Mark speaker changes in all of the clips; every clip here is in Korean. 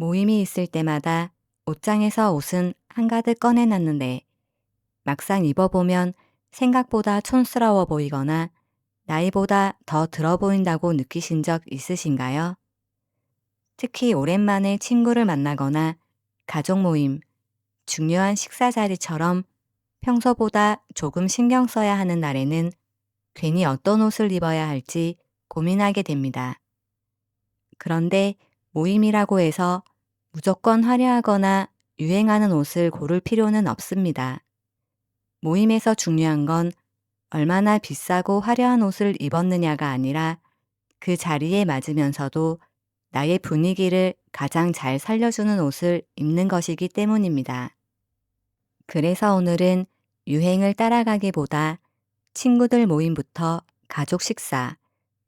Speaker 1: 모임이 있을 때마다 옷장에서 옷은 한가득 꺼내놨는데 막상 입어보면 생각보다 촌스러워 보이거나 나이보다 더 들어 보인다고 느끼신 적 있으신가요? 특히 오랜만에 친구를 만나거나 가족 모임, 중요한 식사 자리처럼 평소보다 조금 신경 써야 하는 날에는 괜히 어떤 옷을 입어야 할지 고민하게 됩니다. 그런데 모임이라고 해서 무조건 화려하거나 유행하는 옷을 고를 필요는 없습니다. 모임에서 중요한 건 얼마나 비싸고 화려한 옷을 입었느냐가 아니라 그 자리에 맞으면서도 나의 분위기를 가장 잘 살려주는 옷을 입는 것이기 때문입니다. 그래서 오늘은 유행을 따라가기보다 친구들 모임부터 가족 식사,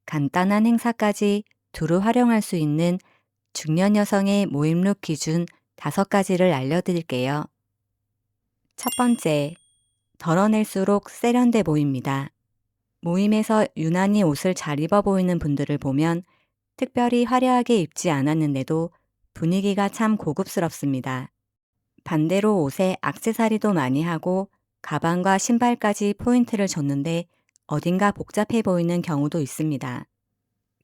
Speaker 1: 간단한 행사까지 두루 활용할 수 있는 중년 여성의 모임 룩 기준 5가지를 알려드릴게요. 첫 번째, 덜어낼수록 세련돼 보입니다. 모임에서 유난히 옷을 잘 입어 보이는 분들을 보면 특별히 화려하게 입지 않았는데도 분위기가 참 고급스럽습니다. 반대로 옷에 액세서리도 많이 하고 가방과 신발까지 포인트를 줬는데 어딘가 복잡해 보이는 경우도 있습니다.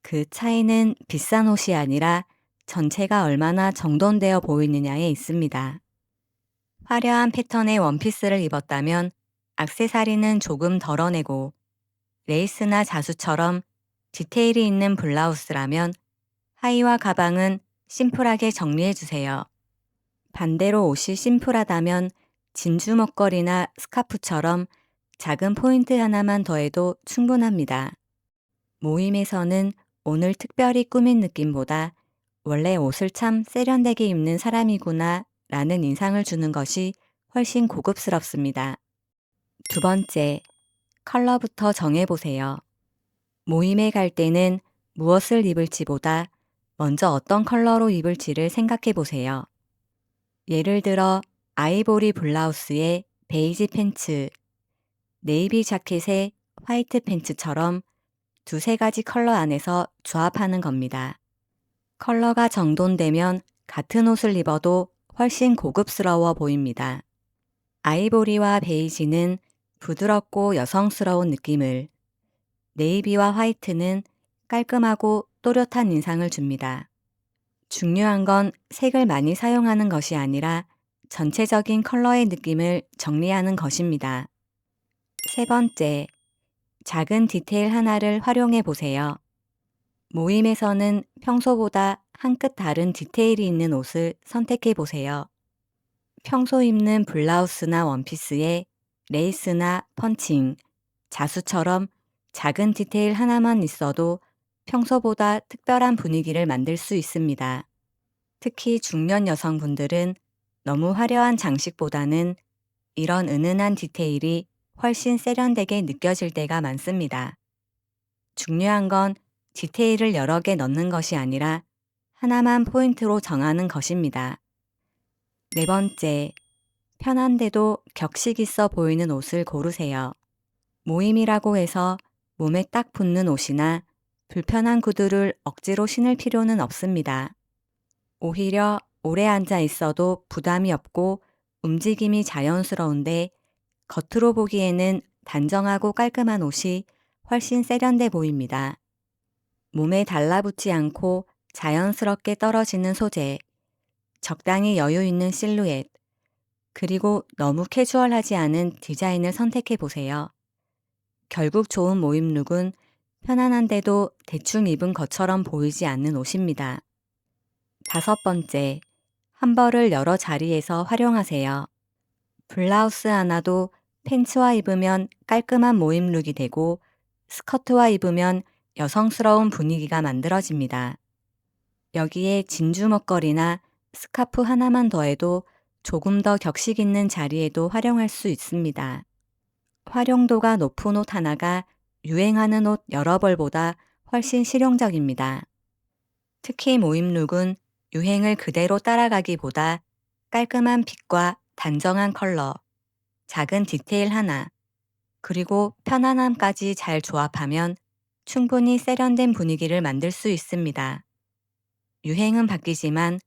Speaker 1: 그 차이는 비싼 옷이 아니라 전체가 얼마나 정돈되어 보이느냐에 있습니다. 화려한 패턴의 원피스를 입었다면 액세서리는 조금 덜어내고 레이스나 자수처럼 디테일이 있는 블라우스라면 하의와 가방은 심플하게 정리해 주세요. 반대로 옷이 심플하다면 진주 목걸이나 스카프처럼 작은 포인트 하나만 더해도 충분합니다. 모임에서는 오늘 특별히 꾸민 느낌보다 원래 옷을 참 세련되게 입는 사람이구나 라는 인상을 주는 것이 훨씬 고급스럽습니다. 두 번째, 컬러부터 정해보세요. 모임에 갈 때는 무엇을 입을지보다 먼저 어떤 컬러로 입을지를 생각해 보세요. 예를 들어 아이보리 블라우스에 베이지 팬츠, 네이비 자켓에 화이트 팬츠처럼 두세 가지 컬러 안에서 조합하는 겁니다. 컬러가 정돈되면 같은 옷을 입어도 훨씬 고급스러워 보입니다. 아이보리와 베이지는 부드럽고 여성스러운 느낌을, 네이비와 화이트는 깔끔하고 또렷한 인상을 줍니다. 중요한 건 색을 많이 사용하는 것이 아니라 전체적인 컬러의 느낌을 정리하는 것입니다. 세 번째, 작은 디테일 하나를 활용해 보세요. 모임에서는 평소보다 한 끗 다른 디테일이 있는 옷을 선택해 보세요. 평소 입는 블라우스나 원피스에 레이스나 펀칭, 자수처럼 작은 디테일 하나만 있어도 평소보다 특별한 분위기를 만들 수 있습니다. 특히 중년 여성분들은 너무 화려한 장식보다는 이런 은은한 디테일이 훨씬 세련되게 느껴질 때가 많습니다. 중요한 건 디테일을 여러 개 넣는 것이 아니라 하나만 포인트로 정하는 것입니다. 네 번째, 편한데도 격식 있어 보이는 옷을 고르세요. 모임이라고 해서 몸에 딱 붙는 옷이나 불편한 구두를 억지로 신을 필요는 없습니다. 오히려 오래 앉아 있어도 부담이 없고 움직임이 자연스러운데 겉으로 보기에는 단정하고 깔끔한 옷이 훨씬 세련돼 보입니다. 몸에 달라붙지 않고 자연스럽게 떨어지는 소재, 적당히 여유 있는 실루엣, 그리고 너무 캐주얼하지 않은 디자인을 선택해 보세요. 결국 좋은 모임 룩은 편안한데도 대충 입은 것처럼 보이지 않는 옷입니다. 다섯 번째, 한 벌을 여러 자리에서 활용하세요. 블라우스 하나도 팬츠와 입으면 깔끔한 모임 룩이 되고 스커트와 입으면 여성스러운 분위기가 만들어집니다. 여기에 진주 목걸이나 스카프 하나만 더해도 조금 더 격식 있는 자리에도 활용할 수 있습니다. 활용도가 높은 옷 하나가 유행하는 옷 여러 벌보다 훨씬 실용적입니다. 특히 모임 룩은 유행을 그대로 따라가기보다 깔끔한 핏과 단정한 컬러, 작은 디테일 하나, 그리고 편안함까지 잘 조합하면 충분히 세련된 분위기를 만들 수 있습니다. 유행은 바뀌지만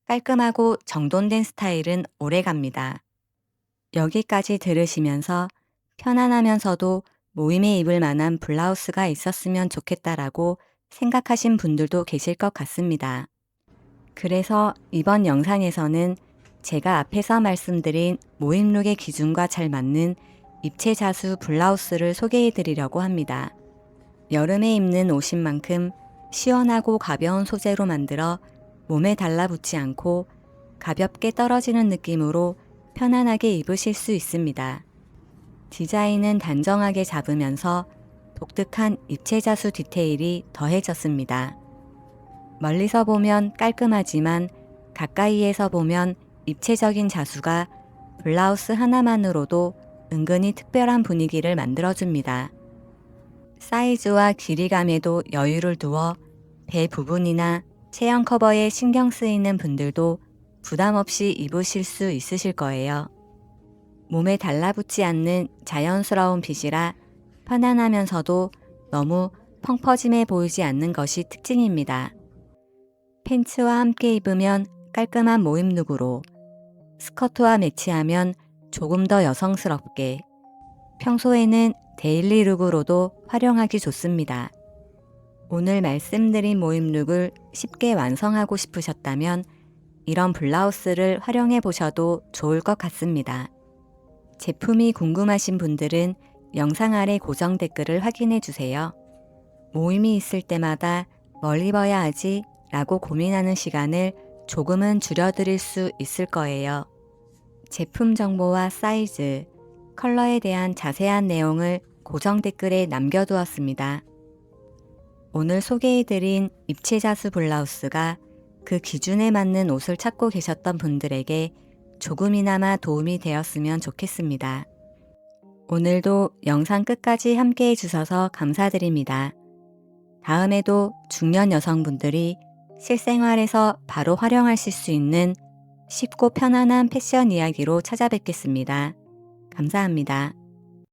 Speaker 1: 깔끔하고 정돈된 스타일은 오래갑니다. 여기까지 들으시면서 편안하면서도 모임에 입을 만한 블라우스가 있었으면 좋겠다라고 생각하신 분들도 계실 것 같습니다. 그래서 이번 영상에서는 제가 앞에서 말씀드린 모임룩의 기준과 잘 맞는 입체자수 블라우스를 소개해 드리려고 합니다. 여름에 입는 옷인 만큼 시원하고 가벼운 소재로 만들어 몸에 달라붙지 않고 가볍게 떨어지는 느낌으로 편안하게 입으실 수 있습니다. 디자인은 단정하게 잡으면서 독특한 입체자수 디테일이 더해졌습니다. 멀리서 보면 깔끔하지만 가까이에서 보면 입체적인 자수가 블라우스 하나만으로도 은근히 특별한 분위기를 만들어줍니다. 사이즈와 길이감에도 여유를 두어 배 부분이나 체형 커버에 신경 쓰이는 분들도 부담 없이 입으실 수 있으실 거예요. 몸에 달라붙지 않는 자연스러운 핏이라 편안하면서도 너무 펑퍼짐해 보이지 않는 것이 특징입니다. 팬츠와 함께 입으면 깔끔한 모임룩으로, 스커트와 매치하면 조금 더 여성스럽게, 평소에는 데일리 룩으로도 활용하기 좋습니다. 오늘 말씀드린 모임룩을 쉽게 완성하고 싶으셨다면 이런 블라우스를 활용해 보셔도 좋을 것 같습니다. 제품이 궁금하신 분들은 영상 아래 고정 댓글을 확인해 주세요. 모임이 있을 때마다 뭘 입어야 하지? 라고 고민하는 시간을 조금은 줄여드릴 수 있을 거예요. 제품 정보와 사이즈, 컬러에 대한 자세한 내용을 고정 댓글에 남겨두었습니다. 오늘 소개해드린 입체자수 블라우스가 그 기준에 맞는 옷을 찾고 계셨던 분들에게 조금이나마 도움이 되었으면 좋겠습니다. 오늘도 영상 끝까지 함께 해주셔서 감사드립니다. 다음에도 중년 여성분들이 실생활에서 바로 활용하실 수 있는 쉽고 편안한 패션 이야기로 찾아뵙겠습니다. 감사합니다.